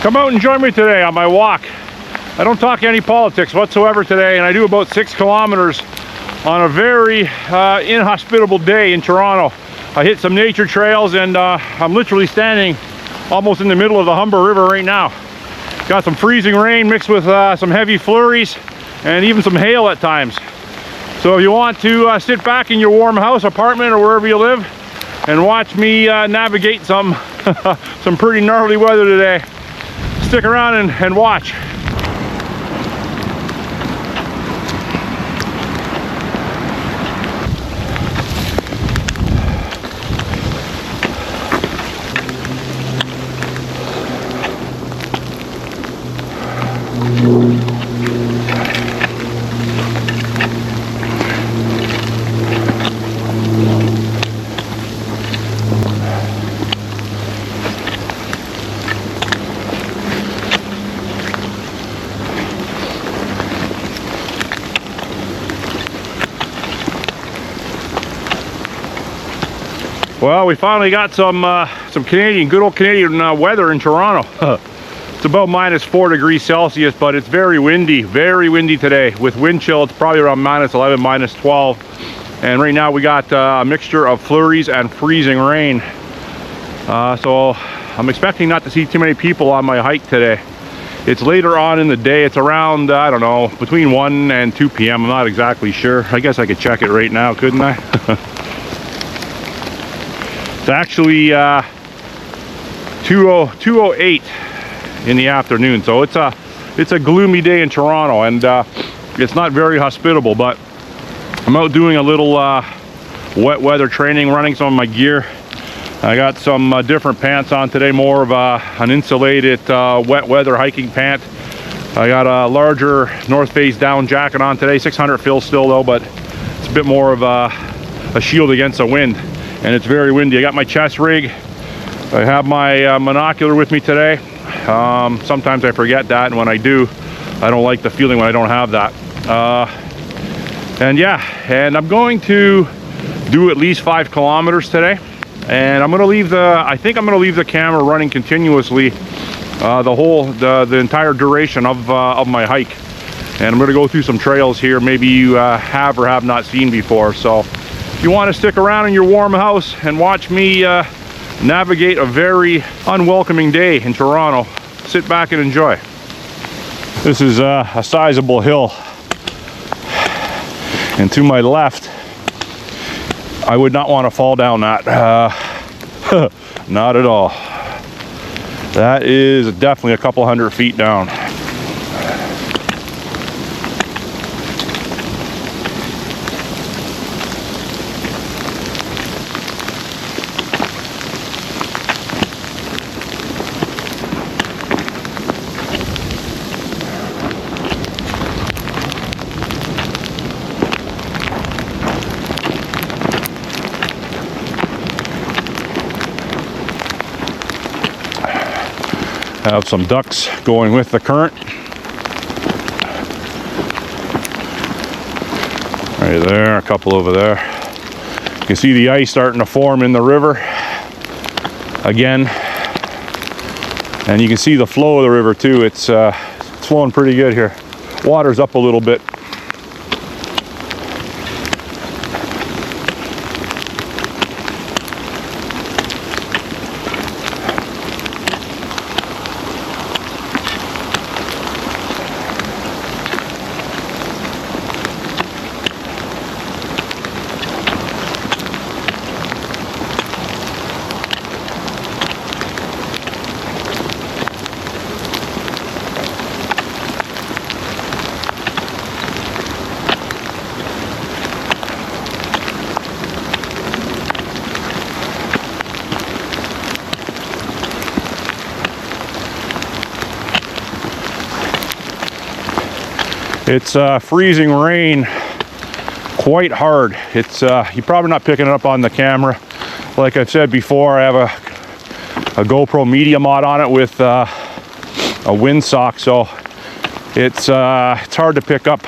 Come out and join me today on my walk. I don't talk any politics whatsoever today, and I do about 6 kilometers on a very inhospitable day in Toronto. I hit some nature trails, and I'm literally standing almost in the middle of the Humber River right now. Got some freezing rain mixed with some heavy flurries and even some hail at times. So if you want to sit back in your warm house, apartment, or wherever you live and watch me navigate some some pretty gnarly weather today, stick around and watch. Well, we finally got some Canadian, good old Canadian weather in Toronto. It's about -4 degrees Celsius, but it's very windy today. With wind chill, it's probably around -11, -12. And right now we got a mixture of flurries and freezing rain. So I'm expecting not to see too many people on my hike today. It's later on in the day. It's around, I don't know, between 1 and 2 p.m. I'm not exactly sure. I guess I could check it right now, couldn't I? It's actually 2:08 in the afternoon, so it's a gloomy day in Toronto, and it's not very hospitable. But I'm out doing a little wet weather training, running some of my gear. I got some different pants on today, more of an insulated wet weather hiking pant. I got a larger North Face down jacket on today, 600 fill still though, but it's a bit more of a shield against the wind. And it's very windy. I got my chest rig. I have my monocular with me today. Sometimes I forget that, and when I do, I don't like the feeling when I don't have that. And yeah, and I'm going to do at least 5 kilometers today. And I'm gonna leave I think I'm gonna leave the camera running continuously the entire duration of my hike. And I'm gonna go through some trails here maybe you have or have not seen before. So if you want to stick around in your warm house and watch me navigate a very unwelcoming day in Toronto, sit back and enjoy. This is a sizable hill, and to my left, I would not want to fall down that. Not at all. That is definitely a couple hundred feet down. Have some ducks going with the current. Right there, a couple over there. You can see the ice starting to form in the river again. And you can see the flow of the river too. It's flowing pretty good here. Water's up a little bit. It's freezing rain quite hard. It's you're probably not picking it up on the camera. Like I've said before, I have a GoPro Media Mod on it with a windsock, so it's hard to pick up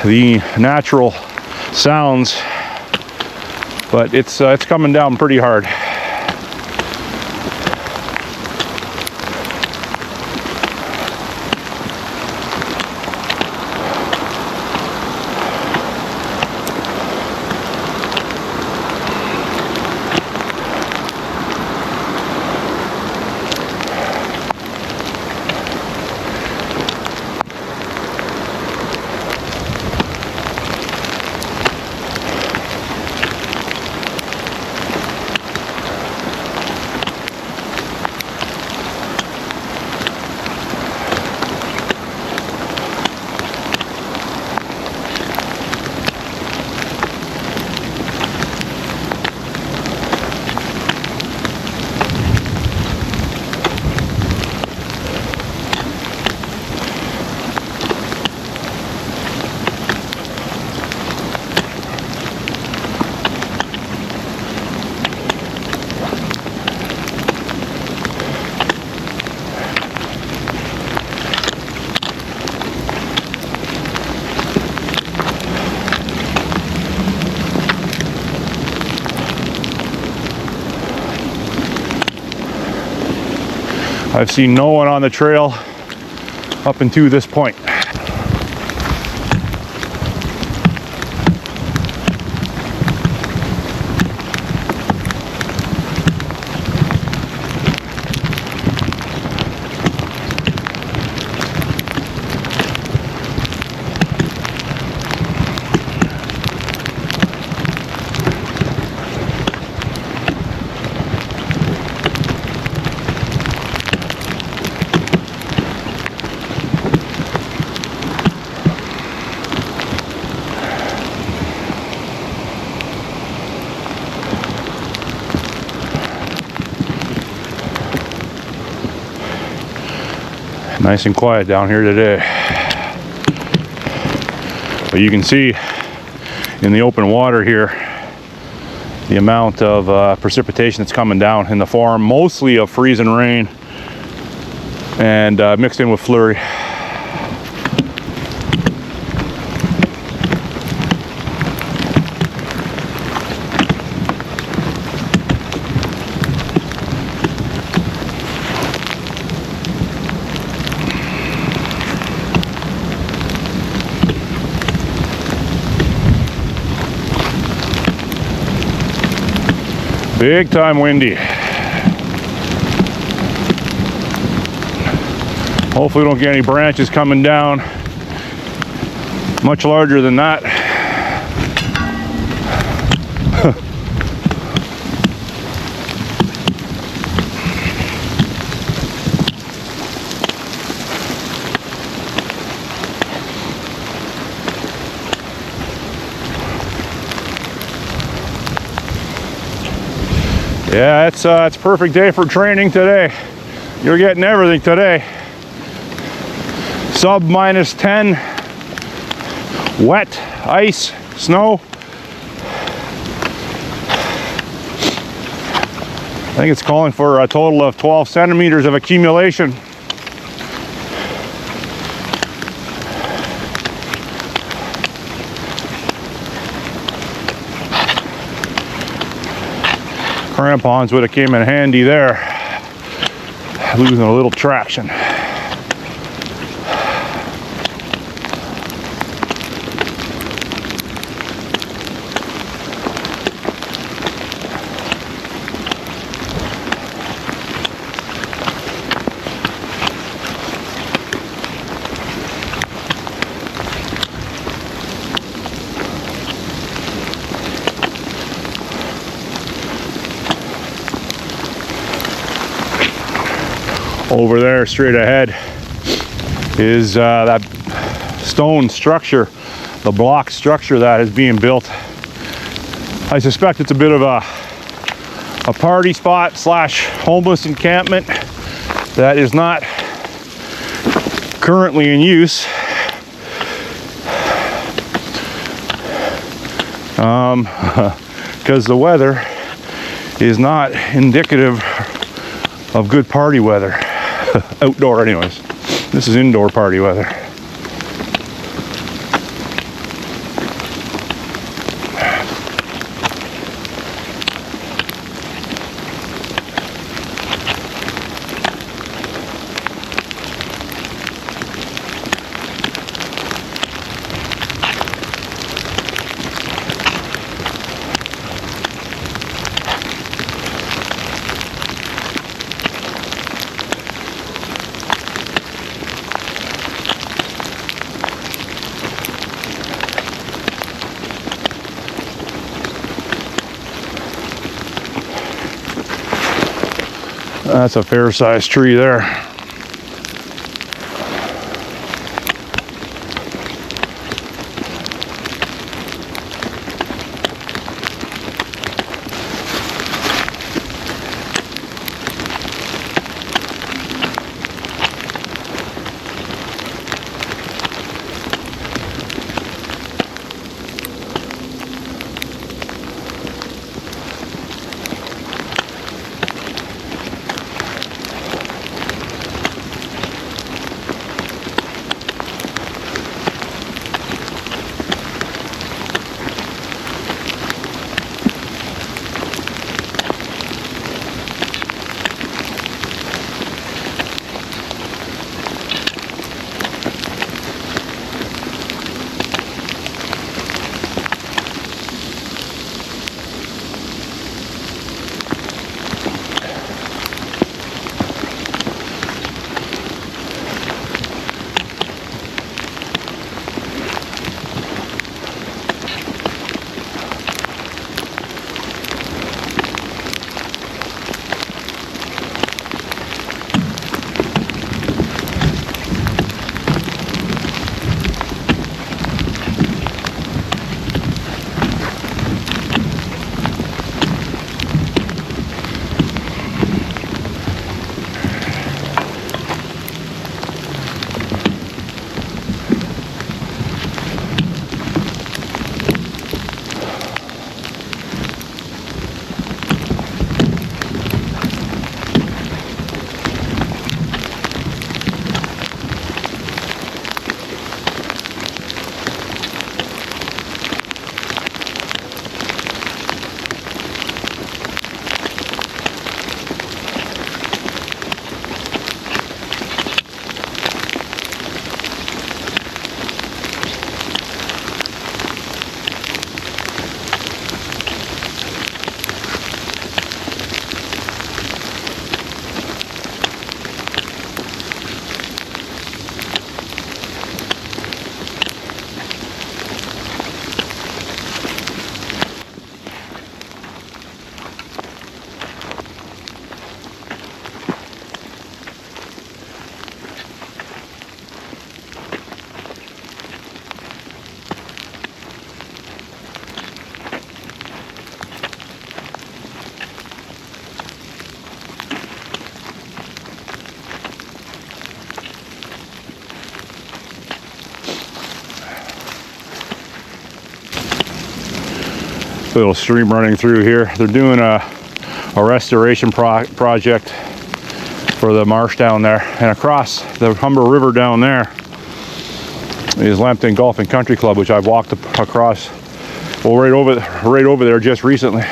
the natural sounds, but it's coming down pretty hard. I've seen no one on the trail up until this point. Nice and quiet down here today. But you can see in the open water here the amount of precipitation that's coming down in the form mostly of freezing rain and mixed in with flurry. Big time windy. Hopefully we don't get any branches coming down much larger than that. Yeah, it's a perfect day for training today. You're getting everything today. Sub -10, wet, ice, snow. I think it's calling for a total of 12 centimeters of accumulation. Crampons would have came in handy there. Losing a little traction. Over there, straight ahead, is that stone structure, the block structure that is being built. I suspect it's a bit of a party spot slash homeless encampment that is not currently in use. Because the weather is not indicative of good party weather. Outdoor anyways. This is indoor party weather. That's a fair-sized tree there. Little stream running through here. They're doing a restoration project for the marsh down there, and across the Humber River down there is Lambton Golf and Country Club, which I've walked across, well, right over there just recently.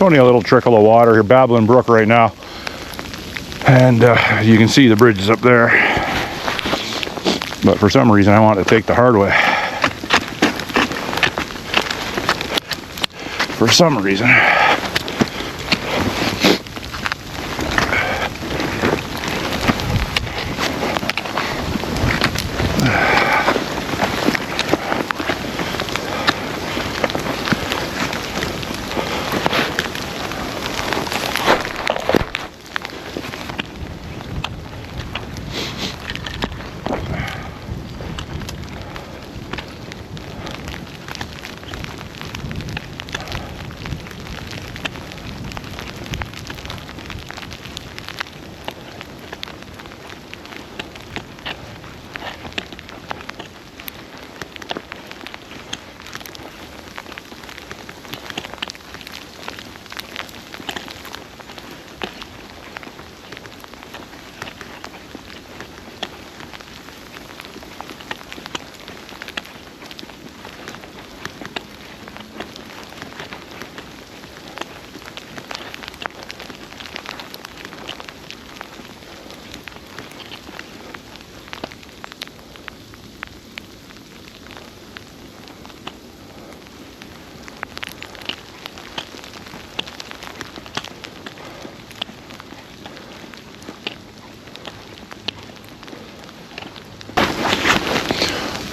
Only a little trickle of water here, Babbling Brook right now, and you can see the bridge is up there, but for some reason I want to take the hard way. For some reason.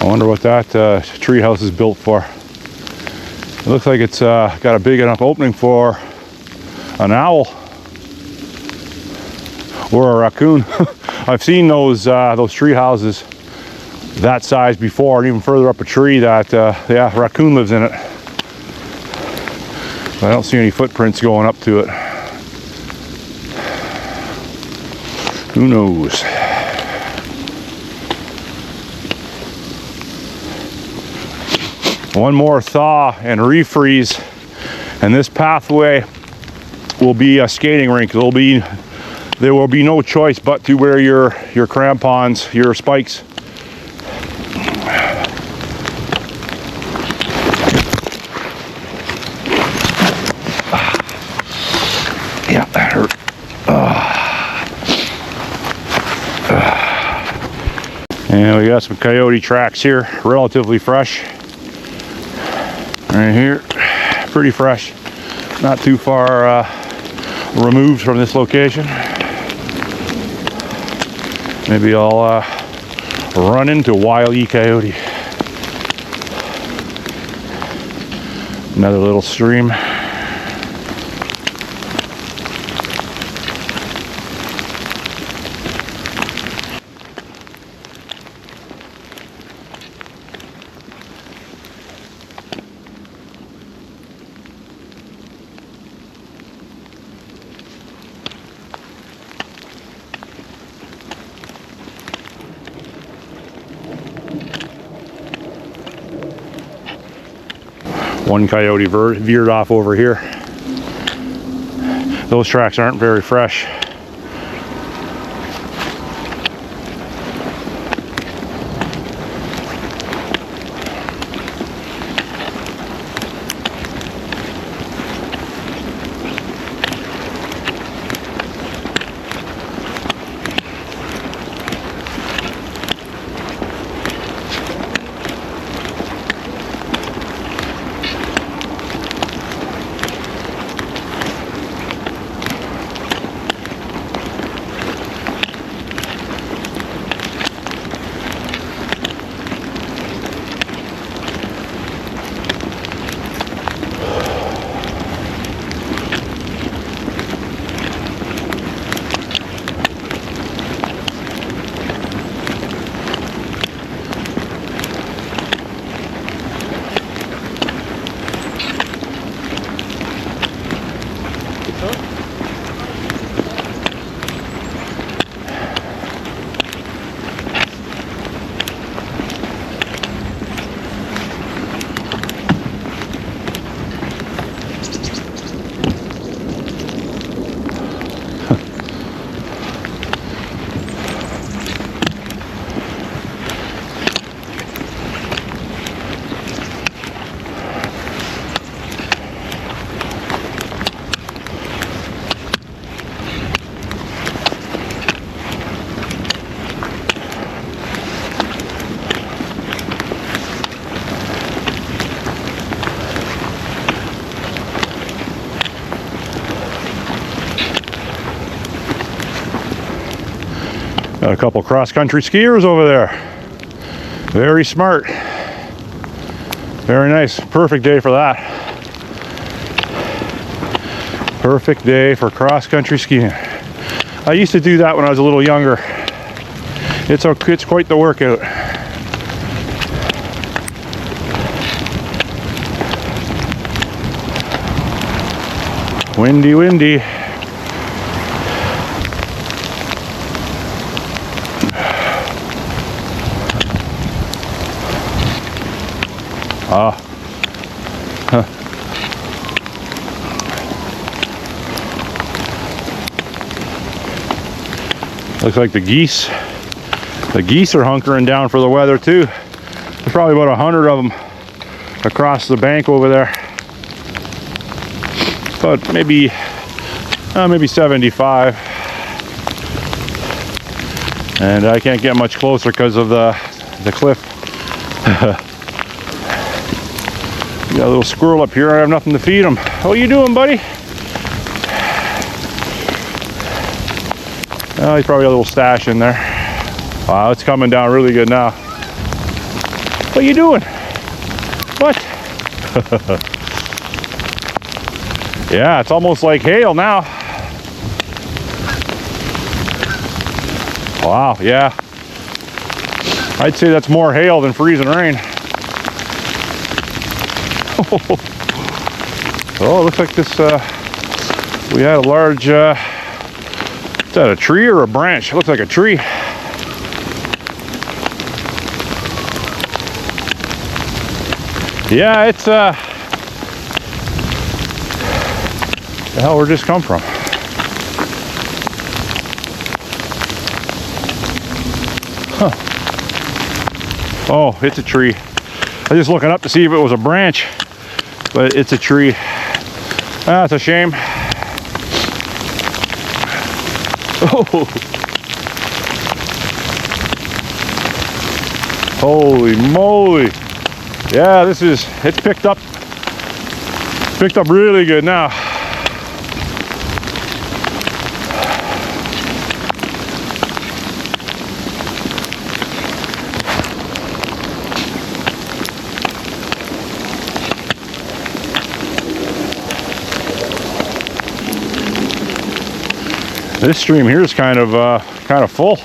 I wonder what that tree house is built for. It looks like it's got a big enough opening for an owl or a raccoon. I've seen those tree houses that size before, and even further up a tree that yeah, a raccoon lives in it. But I don't see any footprints going up to it. Who knows? One more thaw and refreeze, and this pathway will be a skating rink. There will be no choice but to wear your crampons, your spikes. Yeah, that hurt. And we got some coyote tracks here, relatively fresh. Right here, pretty fresh, not too far removed from this location. Maybe I'll run into Wile E. Coyote. Another little stream. One coyote veered off over here. Those tracks aren't very fresh. Got a couple cross-country skiers over there. Very smart. Very nice. Perfect day for that. Perfect day for cross-country skiing. I used to do that when I was a little younger. It's quite the workout. Windy, windy. Huh. Looks like the geese are hunkering down for the weather too. There's probably about 100 of them across the bank over there. But maybe 75. And I can't get much closer because of the cliff. Got a little squirrel up here. I have nothing to feed him. How you doing, buddy? Oh, he's probably got a little stash in there. Wow, it's coming down really good now. What you doing? What? Yeah, it's almost like hail now. Wow, yeah. I'd say that's more hail than freezing rain. Oh, it looks like this, we had a large, is that a tree or a branch? It looks like a tree. Yeah, it's, the hell, where'd this come from? Huh. Oh, it's a tree. I was just looking up to see if it was a branch, but it's a tree. Ah, it's a shame. Oh. Holy moly. Yeah, it's picked up really good now. This stream here is kind of full.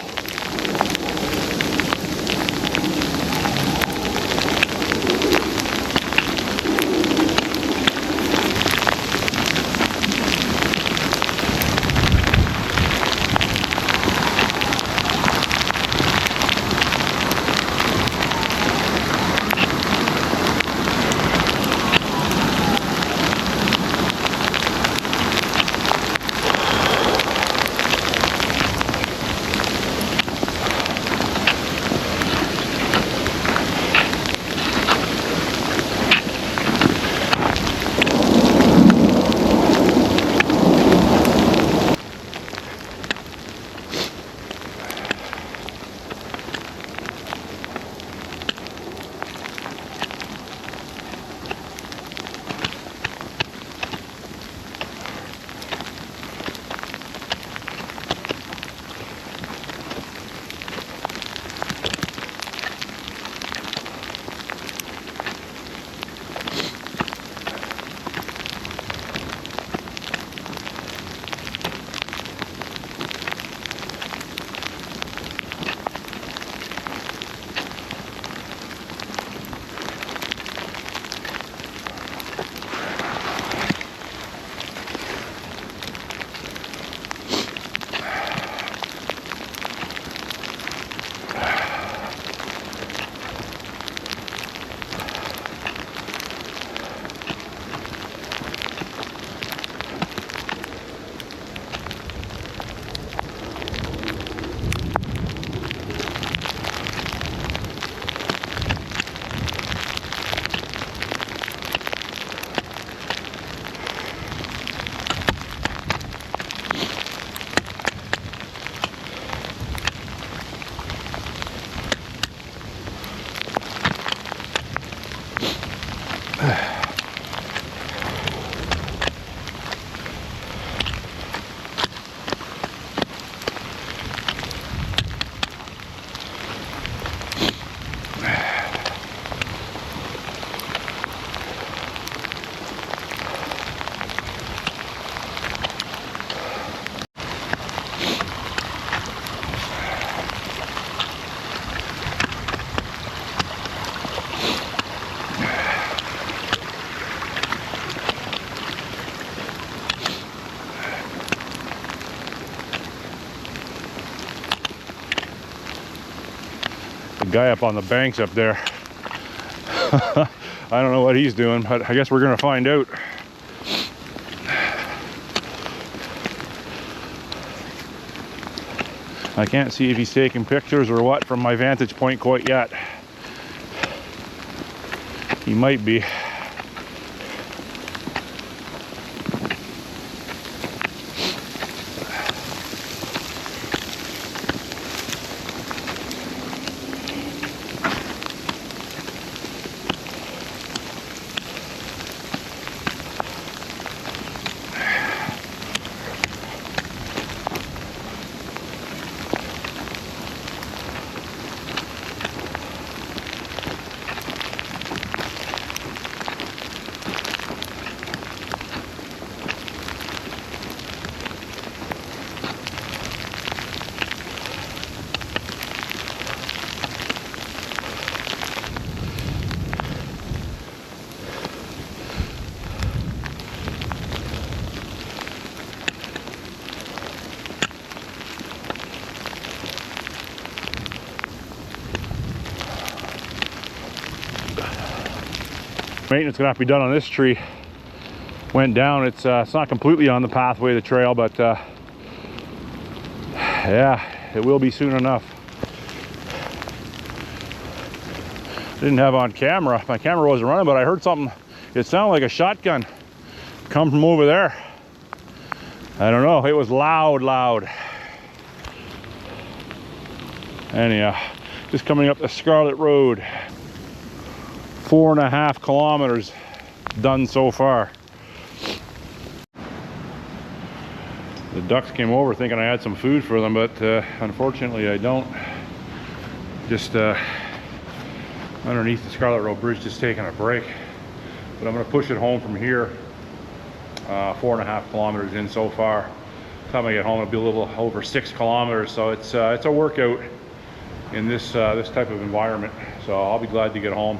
guy up on the banks up there. I don't know what he's doing, but I guess we're gonna find out. I can't see if he's taking pictures or what from my vantage point quite yet. He might be. Maintenance gonna have to be done on this tree. Went down. It's not completely on the pathway of the trail, but yeah, it will be soon enough. Didn't have on camera. My camera wasn't running, but I heard something. It sounded like a shotgun come from over there. I don't know. It was loud. Anyhow, just coming up the Scarlet Road. 4.5 kilometers done so far. The ducks came over thinking I had some food for them, but unfortunately I don't. Just underneath the Scarlet Road Bridge, just taking a break. But I'm gonna push it home from here. 4.5 kilometers in so far. By the time I get home, it'll be a little over 6 kilometers. So it's a workout in this type of environment. So I'll be glad to get home.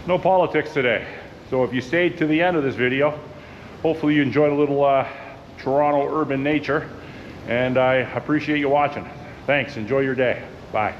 No politics today. So if you stayed to the end of this video, hopefully you enjoyed a little Toronto urban nature, and I appreciate you watching. Thanks. Enjoy your day. Bye.